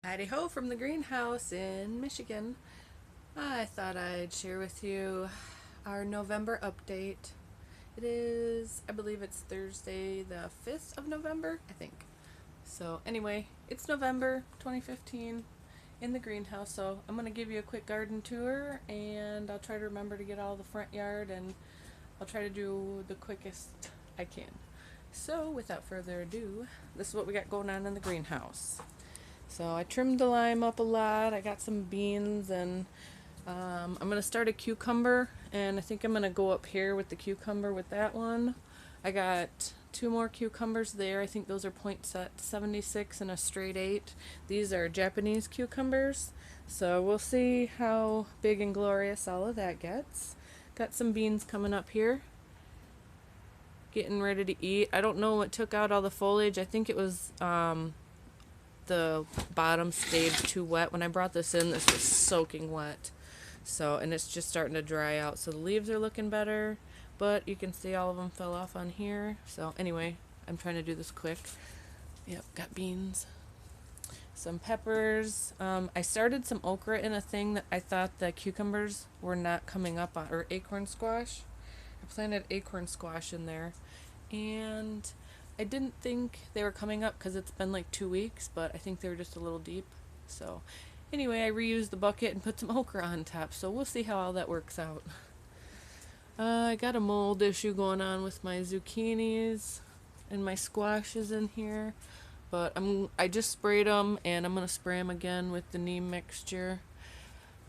Howdy ho from the greenhouse in Michigan. I thought I'd share with you our November update. I believe it's Thursday the 5th of November, I think. So, anyway, it's November 2015 in the greenhouse. So, I'm going to give you a quick garden tour and I'll try to remember to get all the front yard and I'll try to do the quickest I can. So, without further ado, this is what we got going on in the greenhouse. So I trimmed the lime up a lot. I got some beans and I'm going to start a cucumber, and I think I'm going to go up here with the cucumber with that one. I got two more cucumbers there. I think those are points at 76 and a straight 8. These are Japanese cucumbers. So we'll see how big and glorious all of that gets. Got some beans coming up here. Getting ready to eat. I don't know what took out all the foliage. I think it was the bottom stayed too wet. When I brought this in, this was soaking wet. So, and it's just starting to dry out. So the leaves are looking better, but you can see all of them fell off on here. So anyway, I'm trying to do this quick. Yep, got beans. Some peppers. I started some okra in a thing that I thought the cucumbers were not coming up on, or acorn squash. I planted acorn squash in there. And I didn't think they were coming up because it's been like 2 weeks, but I think they were just a little deep. So anyway, I reused the bucket and put some okra on top, so we'll see how all that works out. I got a mold issue going on with my zucchinis and my squashes in here, but I just sprayed them and I'm going to spray them again with the neem mixture.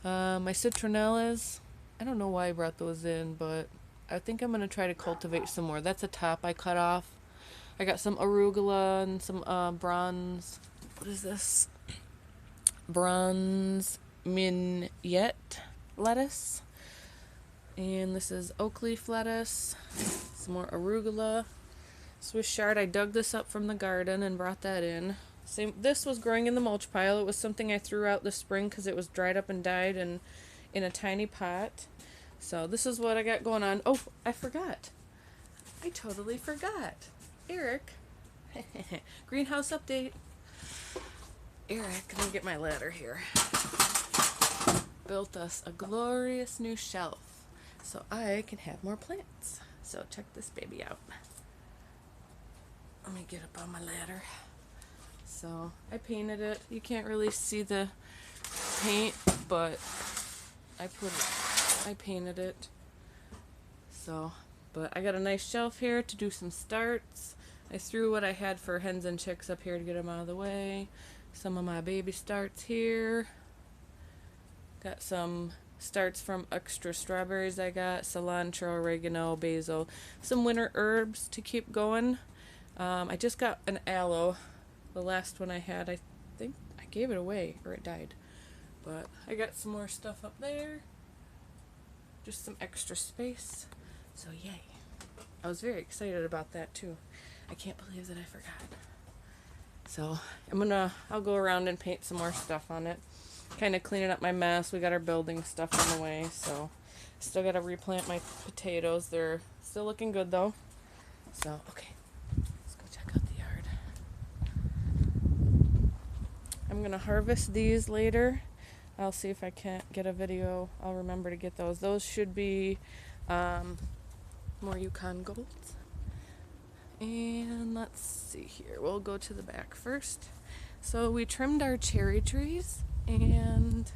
My citronellas, I don't know why I brought those in, but I think I'm going to try to cultivate some more. That's a top I cut off. I got some arugula and some bronze. What is this? Bronze mignonette lettuce. And this is oak leaf lettuce. Some more arugula. Swiss chard. I dug this up from the garden and brought that in. This was growing in the mulch pile. It was something I threw out this spring because it was dried up and died and in a tiny pot. So this is what I got going on. Oh, I forgot. I totally forgot. Eric, greenhouse update. Eric, let me get my ladder here. Built us a glorious new shelf so I can have more plants. So check this baby out. Let me get up on my ladder. So I painted it. You can't really see the paint, but I painted it. So, but I got a nice shelf here to do some starts. I threw what I had for hens and chicks up here to get them out of the way. Some of my baby starts here. Got some starts from extra strawberries I got. Cilantro, oregano, basil. Some winter herbs to keep going. I just got an aloe. The last one I had, I think I gave it away or it died. But I got some more stuff up there. Just some extra space. So yay. I was very excited about that too. I can't believe that I forgot. So I'll go around and paint some more stuff on it. Kind of cleaning up my mess. We got our building stuff on the way, so still got to replant my potatoes. They're still looking good though. So, okay. Let's go check out the yard. I'm going to harvest these later. I'll see if I can't get a video. I'll remember to get those. Those should be more Yukon Golds. And let's see here. We'll go to the back first. So we trimmed our cherry trees, and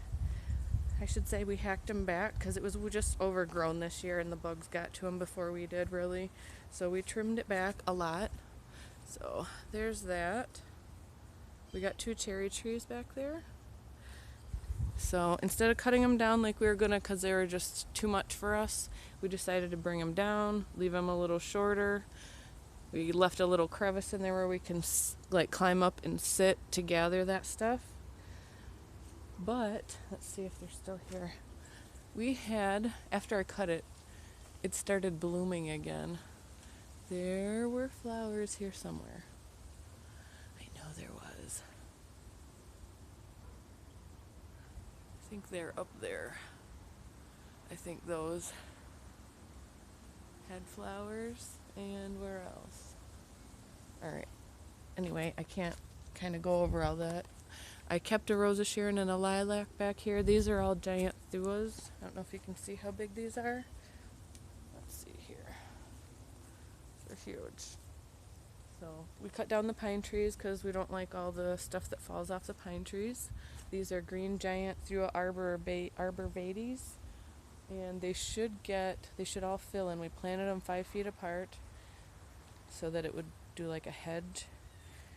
I should say we hacked them back because it was just overgrown this year and the bugs got to them before we did really. So we trimmed it back a lot. So there's that. We got 2 cherry trees back there. So instead of cutting them down like we were gonna because they were just too much for us, we decided to bring them down, leave them a little shorter. We left a little crevice in there where we can like climb up and sit to gather that stuff. But let's see if they're still here. We had, after I cut it, it started blooming again. There were flowers here somewhere. I know there was. I think they're up there. I think those had flowers. And where else? Alright. Anyway, I can't kind of go over all that. I kept a Rose of Sharon and a lilac back here. These are all giant thuas. I don't know if you can see how big these are. Let's see here. They're huge. So we cut down the pine trees because we don't like all the stuff that falls off the pine trees. These are green giant Thua arborvitaes, and they should all fill in. We planted them 5 feet apart so that it would do like a hedge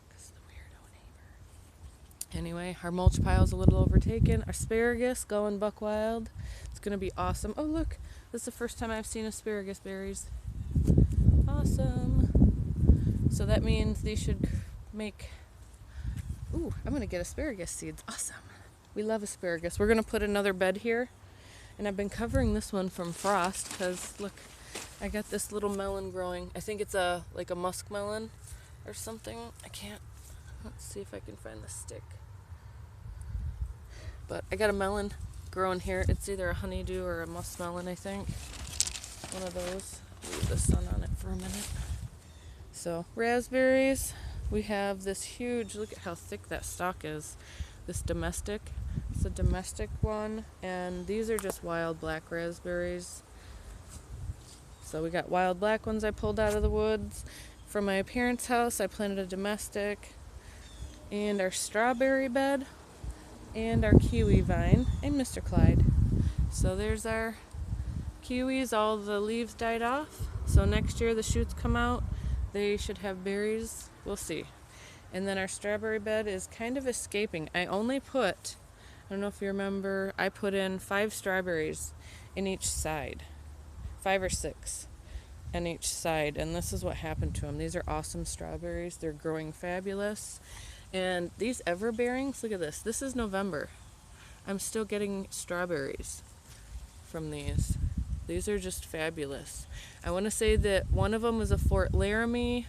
because of the weirdo neighbor. Anyway, our mulch pile's a little overtaken. Asparagus going buck wild. It's gonna be awesome. Oh look, this is the first time I've seen asparagus berries. Awesome. So that means these should make... Ooh, I'm going to get asparagus seeds. Awesome. We love asparagus. We're going to put another bed here. And I've been covering this one from frost because, look, I got this little melon growing. I think it's like a muskmelon or something. Let's see if I can find the stick. But I got a melon growing here. It's either a honeydew or a muskmelon, I think. One of those. Leave the sun on it for a minute. So, raspberries, we have this huge, look at how thick that stalk is. This domestic, it's a domestic one, and these are just wild black raspberries. So we got wild black ones I pulled out of the woods. From my parents' house, I planted a domestic, and our strawberry bed, and our kiwi vine, and Mr. Clyde. So there's our kiwis, all the leaves died off. So next year the shoots come out. They should have berries. We'll see. And then our strawberry bed is kind of escaping. I don't know if you remember, I put in 5 strawberries in each side. 5 or 6 on each side. And this is what happened to them. These are awesome strawberries. They're growing fabulous. And these everbearings, look at this. This is November. I'm still getting strawberries from these. These are just fabulous. I want to say that one of them was a Fort Laramie.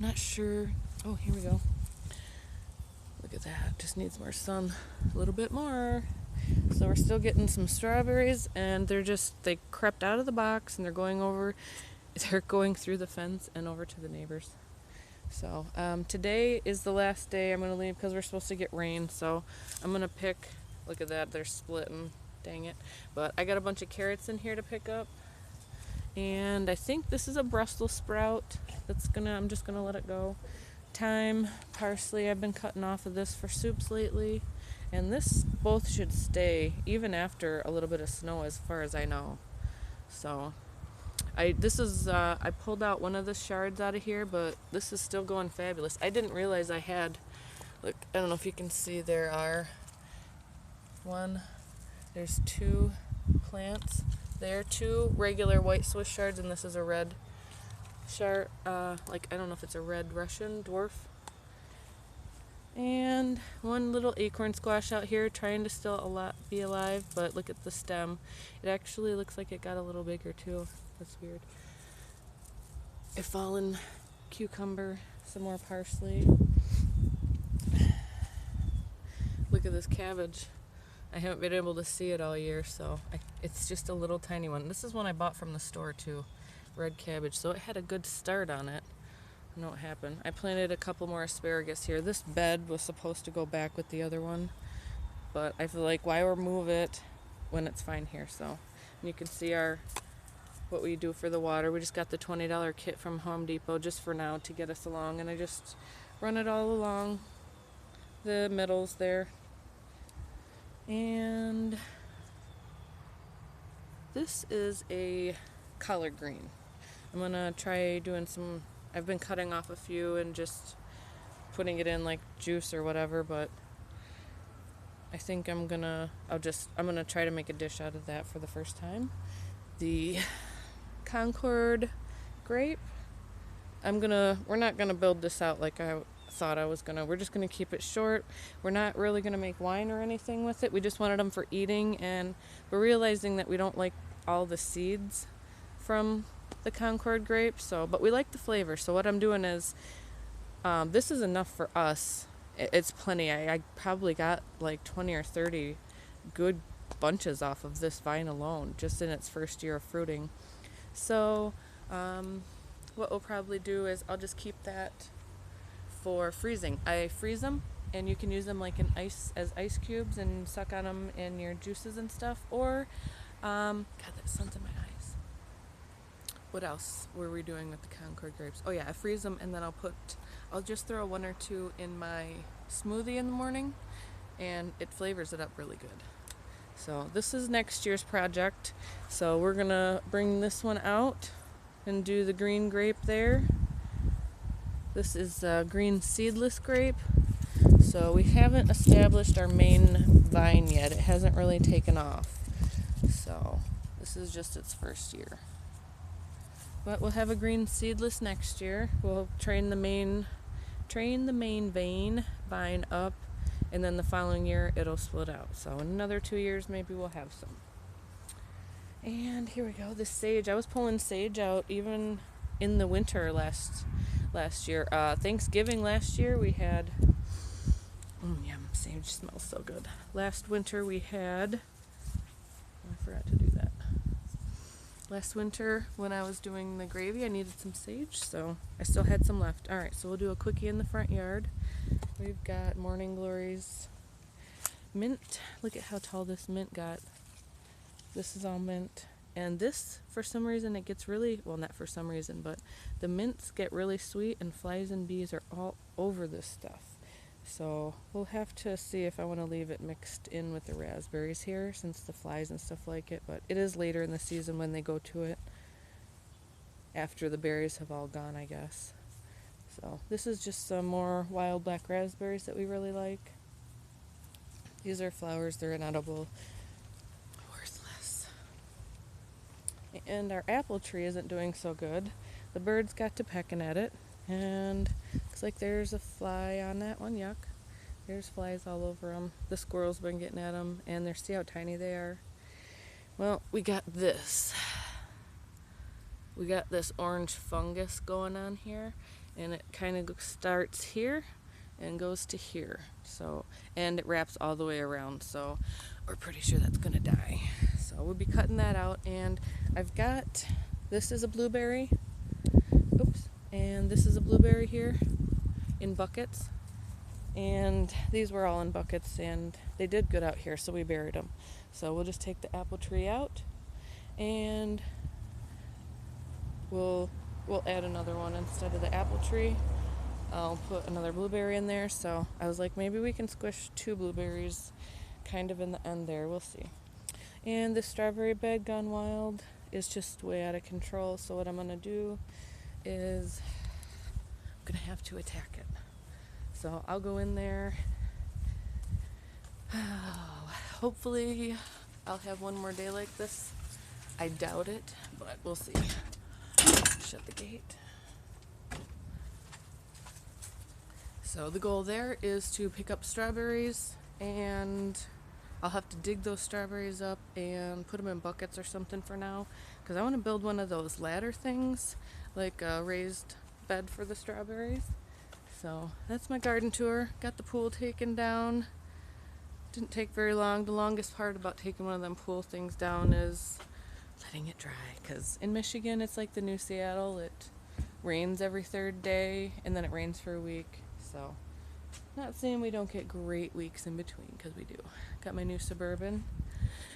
I'm not sure. Oh, here we go. Look at that. Just needs more sun. A little bit more. So we're still getting some strawberries, and they crept out of the box, and they're going through the fence and over to the neighbors. So today is the last day I'm going to leave because we're supposed to get rain. So I'm going to pick, look at that, they're splitting. Dang it. But I got a bunch of carrots in here to pick up. And I think this is a Brussels sprout. I'm just gonna let it go. Thyme, parsley, I've been cutting off of this for soups lately. And this both should stay even after a little bit of snow as far as I know. So I pulled out one of the shards out of here, but this is still going fabulous. I didn't realize I had, look, I don't know if you can see, there's 2 plants. There are 2 regular white Swiss shards, and this is a red shard. I don't know if it's a red Russian dwarf. And one little acorn squash out here, trying to still be alive, but look at the stem. It actually looks like it got a little bigger too. That's weird. A fallen cucumber, some more parsley. Look at this cabbage. I haven't been able to see it all year, so it's just a little tiny one. This is one I bought from the store too, red cabbage. So it had a good start on it. I don't know what happened. I planted a couple more asparagus here. This bed was supposed to go back with the other one, but I feel like why remove it when it's fine here. So you can see what we do for the water. We just got the $20 kit from Home Depot just for now to get us along, and I just run it all along the middles there. And this is a collard green. I'm gonna try doing I've been cutting off a few and just putting it in like juice or whatever, but I think I'm gonna try to make a dish out of that for the first time. The Concord grape, we're not gonna build this out like I thought I was gonna. We're just gonna keep it short. We're not really gonna make wine or anything with it. We just wanted them for eating, and we're realizing that we don't like all the seeds from the Concord grape, but we like the flavor. So what I'm doing is, this is enough for us. It's plenty. I probably got like 20 or 30 good bunches off of this vine alone, just in its first year of fruiting. So what we'll probably do is I'll just keep that for freezing. I freeze them and you can use them like in as ice cubes and suck on them in your juices and stuff. Or, God, that sun's in my eyes. What else were we doing with the Concord grapes? Oh yeah, I freeze them and then I'll just throw 1 or 2 in my smoothie in the morning, and it flavors it up really good. So this is next year's project. So we're gonna bring this one out and do the green grape there. This is a green seedless grape. So we haven't established our main vine yet. It hasn't really taken off. So this is just its first year. But we'll have a green seedless next year. We'll train the main vine up, and then the following year it'll split out. So in another 2 years maybe we'll have some. And here we go, this sage. I was pulling sage out even in the winter last year. Thanksgiving last year we had yum, sage smells so good. Last winter we had, I forgot to do that. Last winter when I was doing the gravy I needed some sage, so I still had some left. Alright, so we'll do a quickie in the front yard. We've got Morning Glory's mint. Look at how tall this mint got. This is all mint. And this, for some reason, it gets really, well, not for some reason, but the mints get really sweet and flies and bees are all over this stuff. So we'll have to see if I want to leave it mixed in with the raspberries here, since the flies and stuff like it. But it is later in the season when they go to it, after the berries have all gone, I guess. So this is just some more wild black raspberries that we really like. These are flowers, they're inedible. Worthless. And our apple tree isn't doing so good. The birds got to pecking at it, and looks like there's a fly on that one. Yuck. There's flies all over them. The squirrel's been getting at them, and see how tiny they are. Well, we got this. We got this orange fungus going on here, and it kind of starts here and goes to here. So, and it wraps all the way around, so we're pretty sure that's gonna die. So we'll be cutting that out, and I've got, this is a blueberry. Oops. And this is a blueberry here in buckets. And these were all in buckets, and they did good out here, so we buried them. So we'll just take the apple tree out, and we'll add another one instead of the apple tree. I'll put another blueberry in there. So I was like, maybe we can squish 2 blueberries kind of in the end there. We'll see. And the strawberry bed gone wild is just way out of control. So what I'm going to do is I'm going to have to attack it. So I'll go in there. Hopefully I'll have one more day like this. I doubt it, but we'll see. Shut the gate. So the goal there is to pick up strawberries, and I'll have to dig those strawberries up and put them in buckets or something for now, because I want to build one of those ladder things, like a raised bed for the strawberries. So that's my garden tour. Got the pool taken down. Didn't take very long. The longest part about taking one of them pool things down is letting it dry, because in Michigan it's like the new Seattle. It rains every 3rd day, and then it rains for a week. So not saying we don't get great weeks in between, because we do. Got my new Suburban.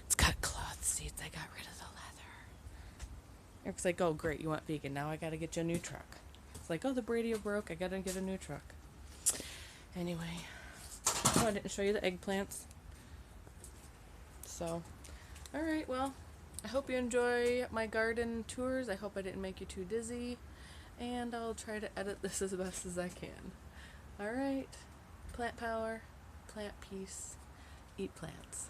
It's got cloth seats. I got rid of the leather. Eric's like, oh great, you want vegan, now I gotta get you a new truck. It's like, oh, the Brady broke, I gotta get a new truck. Anyway, oh, I didn't show you the eggplants. So alright, well, I hope you enjoy my garden tours. I hope I didn't make you too dizzy, and I'll try to edit this as best as I can. Alright, plant power, plant peace, eat plants.